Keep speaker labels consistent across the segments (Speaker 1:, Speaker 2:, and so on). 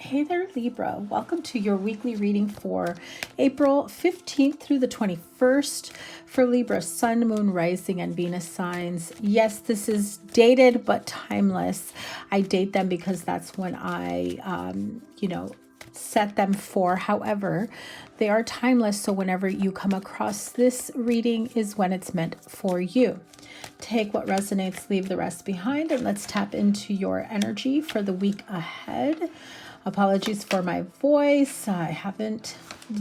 Speaker 1: Hey there, Libra. Welcome to your weekly reading for April 15th through the 21st for Libra, Sun, Moon, Rising, and Venus signs. Yes, this is dated but timeless. I date them because that's when I, set them for. However, they are timeless, so whenever you come across this reading is when it's meant for you. Take what resonates, leave the rest behind, and let's tap into your energy for the week ahead. Apologies for my voice. I haven't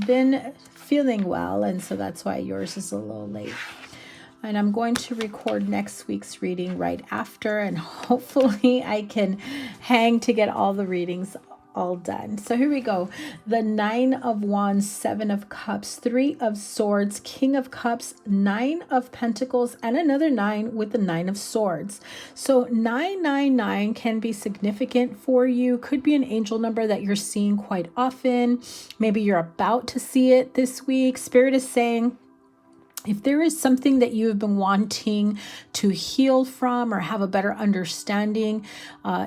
Speaker 1: been feeling well, and so that's why yours is a little late. And I'm going to record next week's reading right after, and hopefully I can hang to get all the readings all done. So here we go. The 9 of Wands, 7 of Cups, 3 of Swords, King of Cups, 9 of Pentacles, and another 9 with the 9 of Swords. So 999 can be significant for you. Could be an angel number that you're seeing quite often. Maybe you're about to see it this week. Spirit is saying, if there is something that you have been wanting to heal from or have a better understanding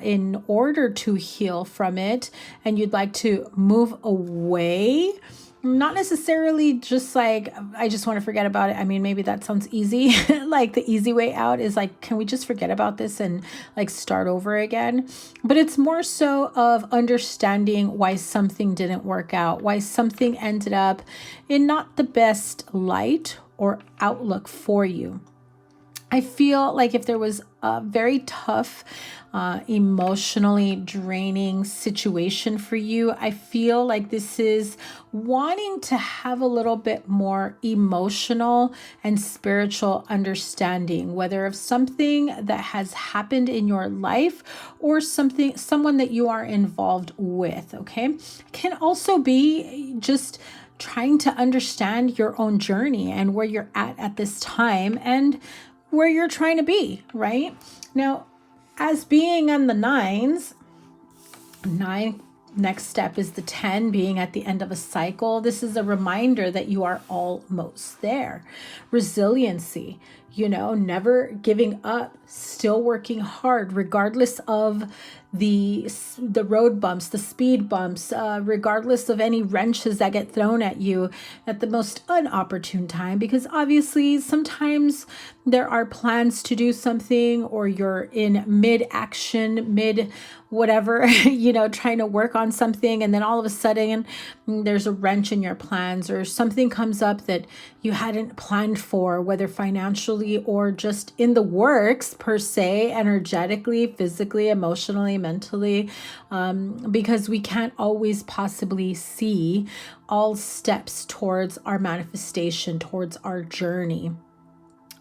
Speaker 1: in order to heal from it, and you'd like to move away, not necessarily just like, I just want to forget about it. I mean, maybe that sounds easy. Like the easy way out is like, can we just forget about this and like start over again? But it's more so of understanding why something didn't work out, why something ended up in not the best light or outlook for you. I feel like if there was a very tough, emotionally draining situation for you, I feel like this is wanting to have a little bit more emotional and spiritual understanding, whether of something that has happened in your life or someone that you are involved with, okay? Can also be just trying to understand your own journey and where you're at this time and where you're trying to be, right? Now, as being on the 9s, 9 next step is the 10 being at the end of a cycle. This is a reminder that you are almost there. Resiliency, never giving up, still working hard, regardless of the road bumps, the speed bumps, regardless of any wrenches that get thrown at you at the most inopportune time, because obviously sometimes there are plans to do something or you're in mid-action, mid-whatever, trying to work on something, and then all of a sudden there's a wrench in your plans or something comes up that you hadn't planned for, whether financially or just in the works per se, energetically, physically, emotionally, mentally, because we can't always possibly see all steps towards our manifestation, towards our journey.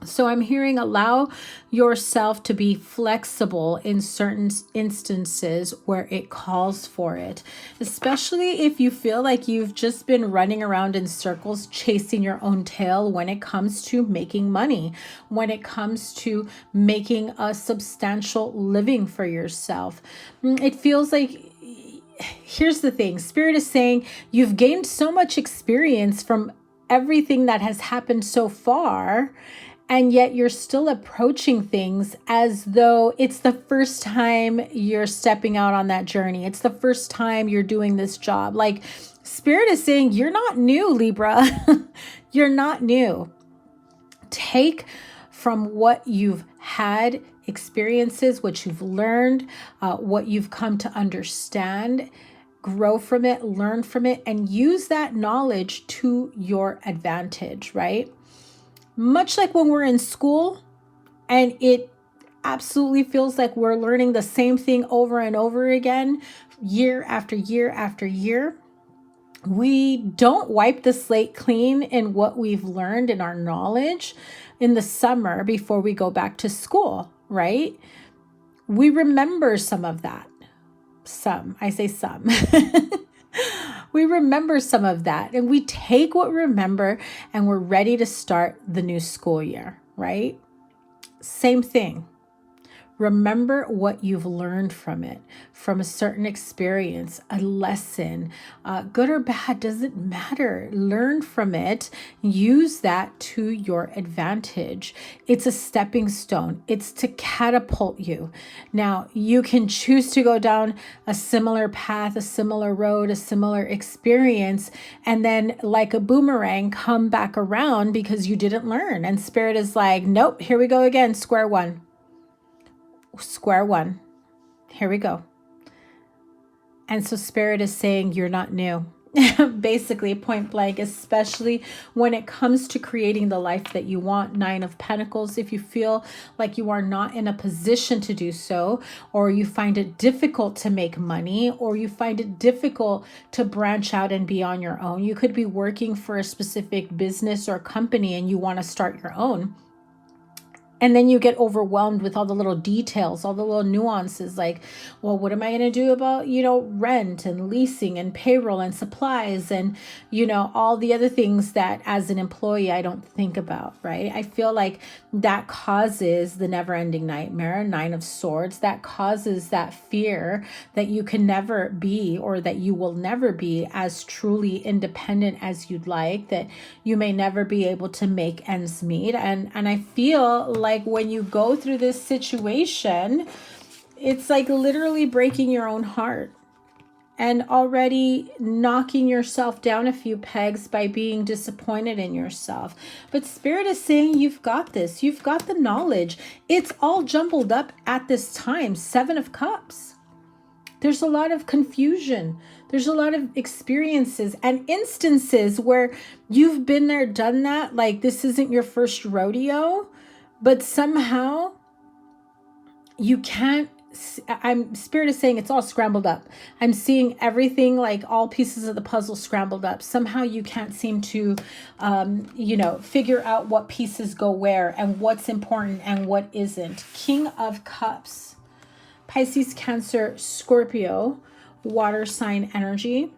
Speaker 1: So I'm hearing allow yourself to be flexible in certain instances where it calls for it, especially if you feel like you've just been running around in circles chasing your own tail when it comes to making money, when it comes to making a substantial living for yourself. It feels like, here's the thing, Spirit is saying you've gained so much experience from everything that has happened so far, and yet you're still approaching things as though it's the first time you're stepping out on that journey. It's the first time you're doing this job. Like Spirit is saying, you're not new, Libra. You're not new. Take from what you've had experiences, what you've learned, what you've come to understand, grow from it, learn from it, and use that knowledge to your advantage, right? Much like when we're in school and it absolutely feels like we're learning the same thing over and over again, year after year after year, we don't wipe the slate clean in what we've learned in our knowledge in the summer before we go back to school, right? We remember some of that. I say some. We remember some of that, and we take what we remember and we're ready to start the new school year, right? Same thing. Remember what you've learned from it, from a certain experience, a lesson, good or bad, doesn't matter. Learn from it. Use that to your advantage. It's a stepping stone. It's to catapult you. Now, you can choose to go down a similar path, a similar road, a similar experience, and then like a boomerang, come back around because you didn't learn. And Spirit is like, nope, here we go again, square one. Square one. Here we go. And so Spirit is saying you're not new. Basically, point blank, especially when it comes to creating the life that you want. 9 of Pentacles. If you feel like you are not in a position to do so, or you find it difficult to make money, or you find it difficult to branch out and be on your own. You could be working for a specific business or company and you want to start your own. And then you get overwhelmed with all the little details, all the little nuances, like, well, what am I going to do about, rent and leasing and payroll and supplies and, all the other things that as an employee, I don't think about, right? I feel like that causes the never-ending nightmare, 9 of Swords. That causes that fear that you can never be, or that you will never be as truly independent as you'd like, that you may never be able to make ends meet. And I feel like when you go through this situation, it's like literally breaking your own heart and already knocking yourself down a few pegs by being disappointed in yourself. But Spirit is saying you've got this. You've got the knowledge. It's all jumbled up at this time. 7 of Cups. There's a lot of confusion. There's a lot of experiences and instances where you've been there, done that. Like, this isn't your first rodeo. But somehow you can't, Spirit is saying it's all scrambled up. I'm seeing everything, like all pieces of the puzzle scrambled up. Somehow you can't seem to, figure out what pieces go where and what's important and what isn't. King of Cups, Pisces, Cancer, Scorpio, water sign energy.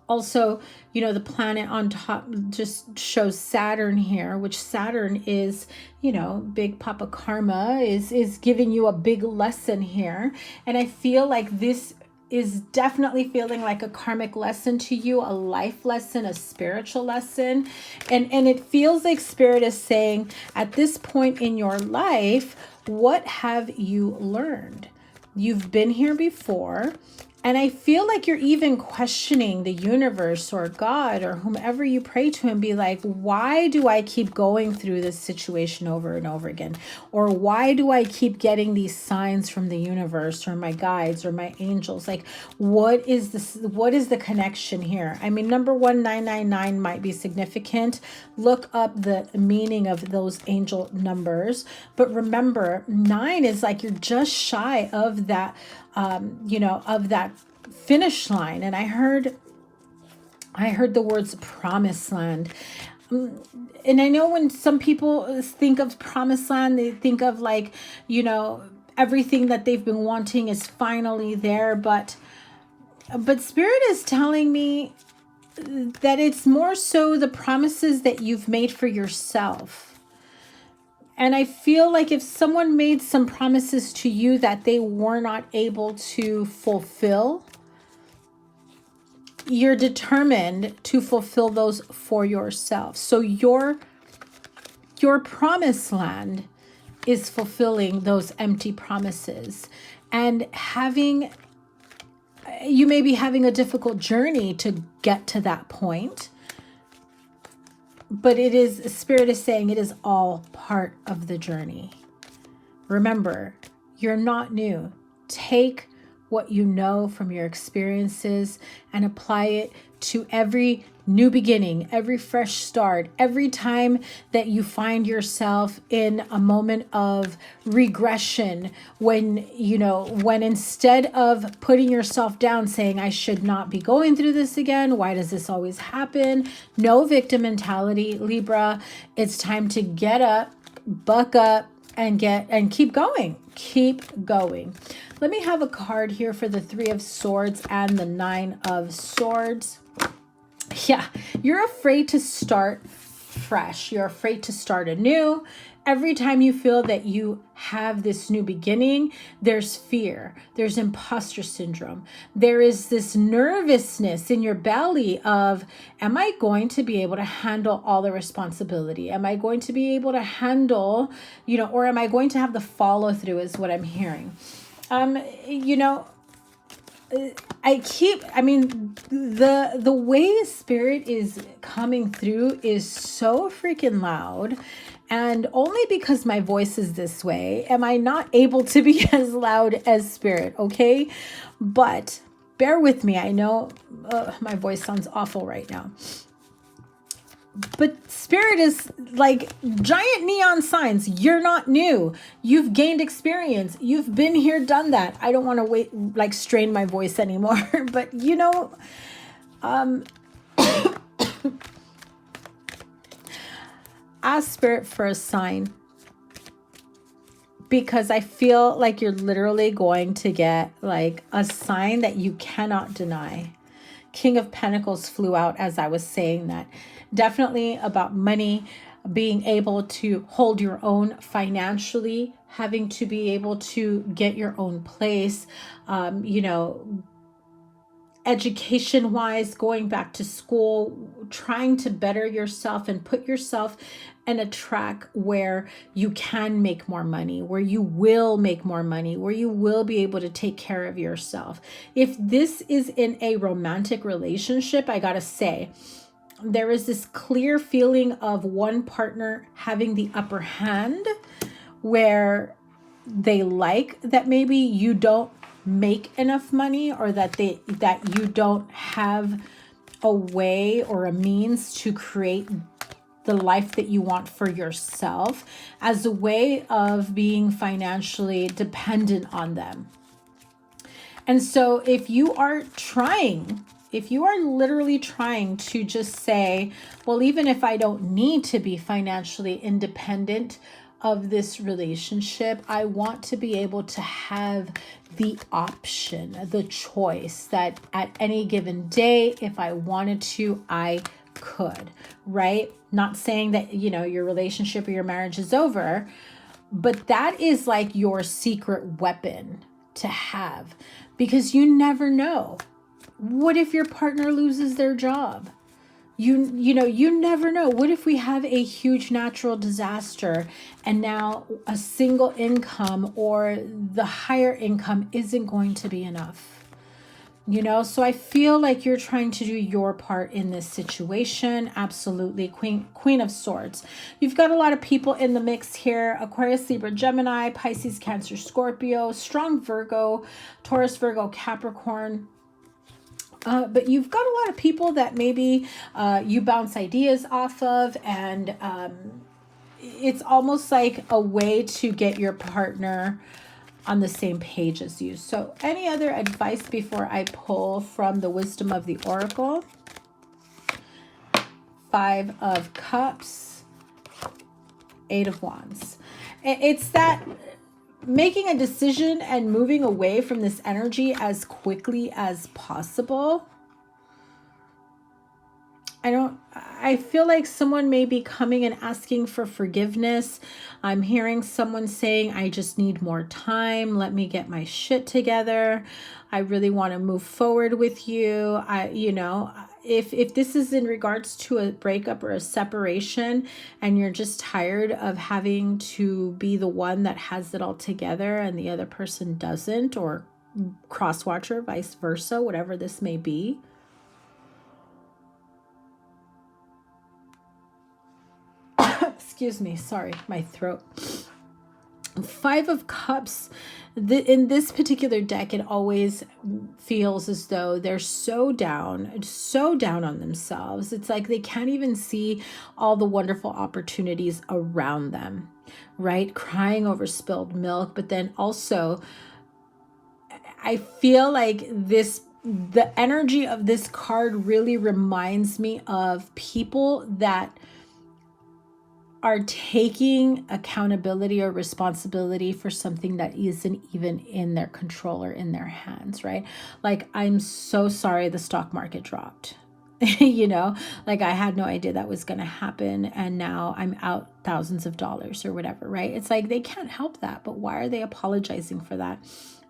Speaker 1: Also, the planet on top just shows Saturn here, which Saturn is, big Papa Karma, is giving you a big lesson here. And I feel like this is definitely feeling like a karmic lesson to you, a life lesson, a spiritual lesson. And it feels like Spirit is saying, at this point in your life, what have you learned? You've been here before. And I feel like you're even questioning the universe or God or whomever you pray to, and be like, why do I keep going through this situation over and over again? Or why do I keep getting these signs from the universe or my guides or my angels? Like, what is this? What is the connection here? I mean, number 1999 might be significant. Look up the meaning of those angel numbers. But remember, 9 is like you're just shy of that, of that finish line. And I heard the words promised land. And I know when some people think of promised land, they think of like, everything that they've been wanting is finally there. But Spirit is telling me that it's more so the promises that you've made for yourself. And I feel like if someone made some promises to you that they were not able to fulfill, you're determined to fulfill those for yourself. So your promised land is fulfilling those empty promises. And you may be having a difficult journey to get to that point. But Spirit is saying it is all part of the journey. Remember, you're not new. Take what you know from your experiences and apply it to every new beginning, every fresh start, every time that you find yourself in a moment of regression, when instead of putting yourself down saying, I should not be going through this again, why does this always happen? No victim mentality, Libra. It's time to get up, buck up, and keep going. Keep going. Let me have a card here for the 3 of Swords and the 9 of Swords. Yeah, you're afraid to start fresh. You're afraid to start anew. Every time you feel that you have this new beginning, there's fear, there's imposter syndrome. There is this nervousness in your belly of, am I going to be able to handle all the responsibility? Am I going to be able to handle, or am I going to have the follow through is what I'm hearing. The way spirit is coming through is so freaking loud. And only because my voice is this way am I not able to be as loud as spirit, okay? But bear with me. I know my voice sounds awful right now. But spirit is like giant neon signs. You're not new. You've gained experience. You've been here, done that. I don't want to strain my voice anymore. But ask spirit for a sign, because I feel like you're literally going to get like a sign that you cannot deny. King of Pentacles flew out as I was saying that. Definitely about money, being able to hold your own financially, having to be able to get your own place, education wise, going back to school, trying to better yourself and put yourself in a track where you can make more money, where you will make more money, where you will be able to take care of yourself. If this is in a romantic relationship, I gotta say, there is this clear feeling of one partner having the upper hand, where they like that maybe you don't make enough money, or that you don't have a way or a means to create the life that you want for yourself, as a way of being financially dependent on them. And so if you are literally trying to just say, well, even if I don't need to be financially independent of this relationship, I want to be able to have the option, the choice that at any given day, if I wanted to, I could, right? Not saying that, your relationship or your marriage is over, but that is like your secret weapon to have, because you never know. What if your partner loses their job? You never know. What if we have a huge natural disaster and now a single income or the higher income isn't going to be enough? So I feel like you're trying to do your part in this situation. Absolutely. Queen of Swords. You've got a lot of people in the mix here. Aquarius, Libra, Gemini, Pisces, Cancer, Scorpio, strong Virgo, Taurus, Virgo, Capricorn. But you've got a lot of people that maybe you bounce ideas off of, and it's almost like a way to get your partner on the same page as you. So any other advice before I pull from the wisdom of the Oracle? 5 of Cups, 8 of Wands. It's that making a decision and moving away from this energy as quickly as possible. I feel like someone may be coming and asking for forgiveness. I'm hearing someone saying, I just need more time. Let me get my shit together. I really want to move forward with you. If this is in regards to a breakup or a separation, and you're just tired of having to be the one that has it all together and the other person doesn't, or cross-watcher, vice versa, whatever this may be. Excuse me, sorry, my throat. 5 of Cups. In this particular deck, it always feels as though they're so down on themselves. It's like they can't even see all the wonderful opportunities around them, right? Crying over spilled milk. But then also, I feel like the energy of this card really reminds me of people that are taking accountability or responsibility for something that isn't even in their control or in their hands, right? Like, I'm so sorry the stock market dropped. You know, like I had no idea that was going to happen, and now I'm out thousands of dollars or whatever, right? It's like they can't help that, but why are they apologizing for that?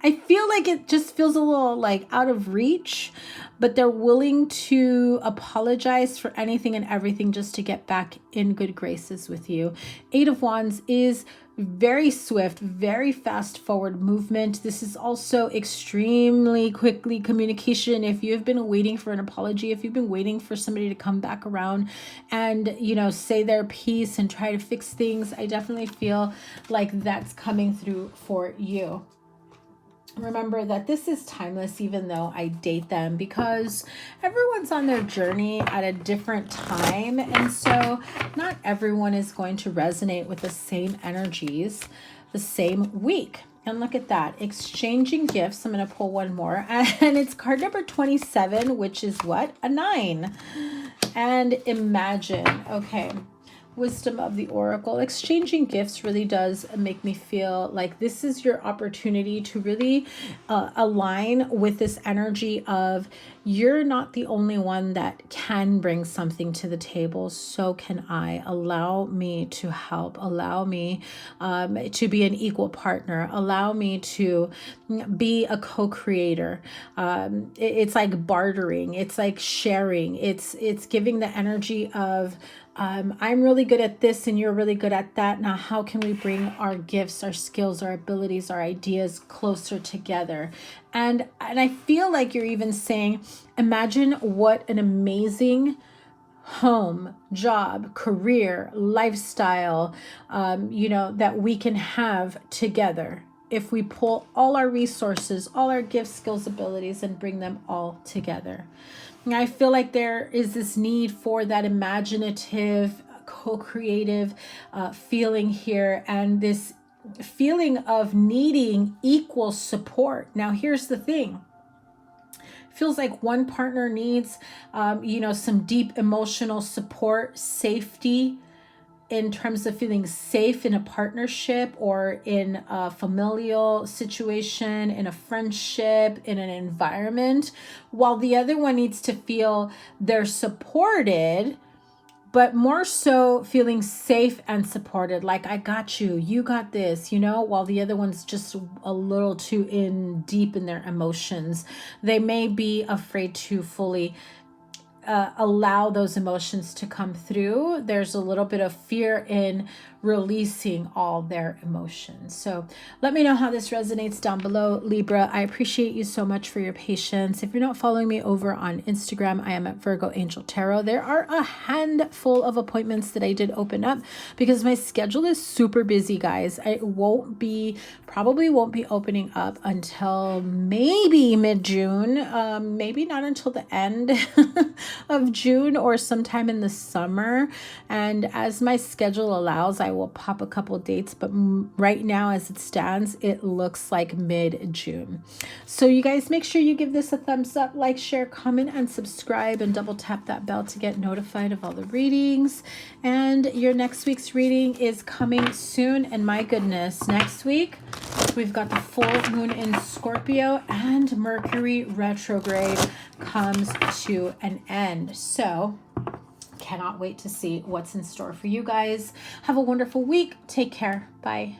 Speaker 1: I feel like it just feels a little like out of reach, but they're willing to apologize for anything and everything just to get back in good graces with you. Eight of Wands is very swift, very fast forward movement. This is also extremely quickly communication. If you've been waiting for an apology, if you've been waiting for somebody to come back around and, you know, say their piece and try to fix things, I definitely feel like that's coming through for you. Remember that this is timeless, even though I date them, because everyone's on their journey at a different time. And so not everyone is going to resonate with the same energies the same week. And look at that, exchanging gifts. I'm going to pull one more, and it's card number 27, which is what? A 9. And imagine, okay. Wisdom of the Oracle. Exchanging gifts really does make me feel like this is your opportunity to really align with this energy of you're not the only one that can bring something to the table. So can I. Allow me to help. Allow me to be an equal partner. Allow me to be a co-creator. It's like bartering. It's like sharing. It's giving the energy of I'm really good at this and you're really good at that. Now, how can we bring our gifts, our skills, our abilities, our ideas closer together? And I feel like you're even saying, imagine what an amazing home, job, career, lifestyle, that we can have together if we pull all our resources, all our gifts, skills, abilities, and bring them all together. I feel like there is this need for that imaginative, co-creative feeling here, and this feeling of needing equal support. Now, here's the thing. Feels like one partner needs, some deep emotional support, safety, in terms of feeling safe in a partnership or in a familial situation, in a friendship, in an environment, while the other one needs to feel they're supported, but more so feeling safe and supported, like I got you, you got this, while the other one's just a little too deep in their emotions. They may be afraid to fully allow those emotions to come through. There's a little bit of fear in releasing all their emotions. So let me know how this resonates down below, Libra. I appreciate you so much for your patience. If you're not following me over on Instagram, I am at Virgo Angel Tarot. There are a handful of appointments that I did open up because my schedule is super busy, guys. I probably won't be opening up until maybe mid-June, maybe not until the end of June or sometime in the summer. And as my schedule allows, I will pop a couple dates, but right now as it stands, it looks like mid-June. So you guys make sure you give this a thumbs up, like, share, comment, and subscribe, and double tap that bell to get notified of all the readings. And your next week's reading is coming soon. And my goodness, next week we've got the full moon in Scorpio and Mercury retrograde comes to an end. So cannot wait to see what's in store for you guys. Have a wonderful week. Take care. Bye.